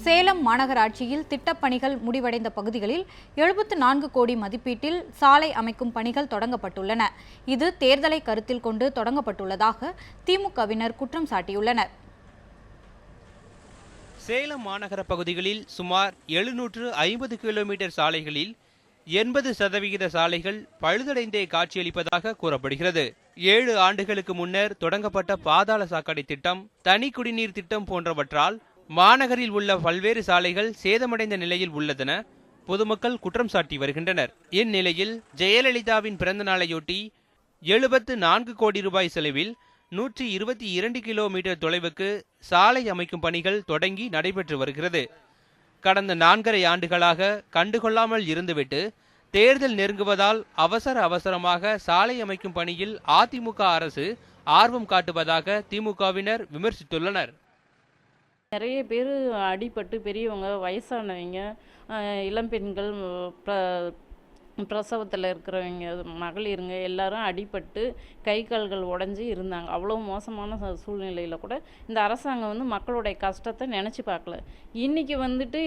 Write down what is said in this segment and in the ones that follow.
சேலம் மாநகராட்சியில் திட்டப்பணிகள் முடிவடைந்த பகுதிகளில் 74 கோடி மதிப்பீட்டில் சாலை அமைக்கும் பணிகள் தொடங்கப்பட்டுள்ளன. இது தேர்தலை கருத்தில் கொண்டு தொடங்கப்பட்டுள்ளதாக திமுகவினர் குற்றம் சாட்டியுள்ளனர். சேலம் மாநகர பகுதிகளில் சுமார் 750 கிலோமீட்டர் சாலைகளில் 80% சாலைகள் பழுதடைந்தே காட்சியளிப்பதாக கூறப்படுகிறது. 7 ஆண்டுகளுக்கு முன்னர் தொடங்கப்பட்ட பாதாள சாக்கடை திட்டம், தனி குடிநீர் திட்டம் போன்றவற்றால் மாநகரில் உள்ள பல்வேறு சாலைகள் சேதமடைந்த நிலையில் உள்ளதென பொதுமக்கள் குற்றம் சாட்டி வருகின்றனர். இந்நிலையில் ஜெயலலிதாவின் பிறந்த நாளையொட்டி 74 கோடி ரூபாய் செலவில் 122 கிலோமீட்டர் தொலைவுக்கு சாலை அமைக்கும் பணிகள் தொடங்கி நடைபெற்று வருகிறது. கடந்த 4.5 ஆண்டுகளாக கண்டுகொள்ளாமல் இருந்துவிட்டு தேர்தல் நெருங்குவதால் அவசரமாக சாலை அமைக்கும் பணியில் அதிமுக அரசு ஆர்வம் காட்டுவதாக திமுகவினர் விமர்சித்துள்ளனர். நிறைய பேர் அடிபட்டு பெரியவங்க, வயசானவங்க, இளம்பெண்கள், பிரசவத்தில் இருக்கிறவங்க, மகளிருங்க எல்லாரும் அடிபட்டு கை கால்கள் உடஞ்சி இருந்தாங்க. அவ்வளோ மோசமான சூழ்நிலையில் கூட இந்த அரசாங்கம் மக்களுடைய கஷ்டத்தை நினச்சி பார்க்கல. இன்றைக்கி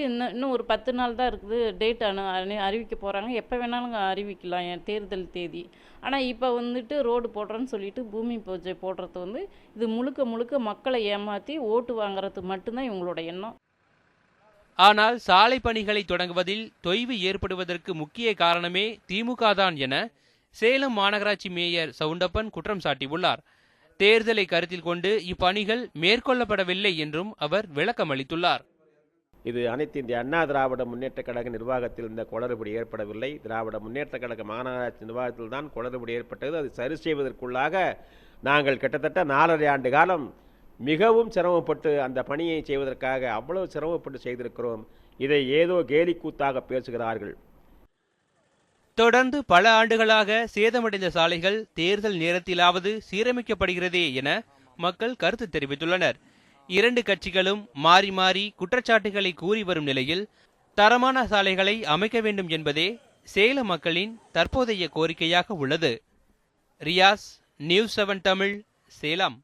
இன்னும் ஒரு 10 நாள் தான் இருக்குது, டேட் அறிவிக்க போகிறாங்க. எப்போ வேணாலும் அறிவிக்கலாம் தேர்தல் தேதி. ஆனால் இப்போ ரோடு போடுறேன்னு சொல்லிட்டு பூமி பூஜை போடுறது இது முழுக்க மக்களை ஏமாற்றி ஓட்டு வாங்குறது மட்டும்தான் இவங்களோட எண்ணம். ஆனால் சாலை பணிகளை தொடங்குவதில் தொய்வு ஏற்படுவதற்கு முக்கிய காரணமே திமுக தான் என சேலம் மாநகராட்சி மேயர் சவுண்டப்பன் குற்றம் சாட்டியுள்ளார். தேர்தலை கருத்தில் கொண்டு இப்பணிகள் மேற்கொள்ளப்படவில்லை என்றும் அவர் விளக்கம் அளித்துள்ளார். இது அனைத்து இந்திய அண்ணா திராவிட முன்னேற்ற கழக நிர்வாகத்தில் இந்த குளறுபடி ஏற்படவில்லை. திராவிட முன்னேற்ற கழக மாநகராட்சி நிர்வாகத்தில் தான் குளறுபடி ஏற்பட்டது. அது சரி செய்வதற்குள்ளாக நாங்கள் கிட்டத்தட்ட 4.5 ஆண்டு காலம் மிகவும் சிரமப்பட்டு அந்த பணியை செய்வதற்காக அவ்வளவு சிரமப்பட்டு செய்திருக்கிறோம். இதை ஏதோ கேலி கூத்தாக பேசுகிறார்கள். தொடர்ந்து பல ஆண்டுகளாக சேதமடைந்த சாலைகள் தேர்தல் நேரத்திலாவது சீரமைக்கப்படுகிறதே என மக்கள் கருத்து தெரிவித்துள்ளனர். 2 கட்சிகளும் மாறி மாறி குற்றச்சாட்டுகளை கூறி வரும் நிலையில் தரமான சாலைகளை அமைக்க வேண்டும் என்பதே சேலம் மக்களின் தற்போதைய கோரிக்கையாக உள்ளது. ரியாஸ், நியூஸ் 7 தமிழ், சேலம்.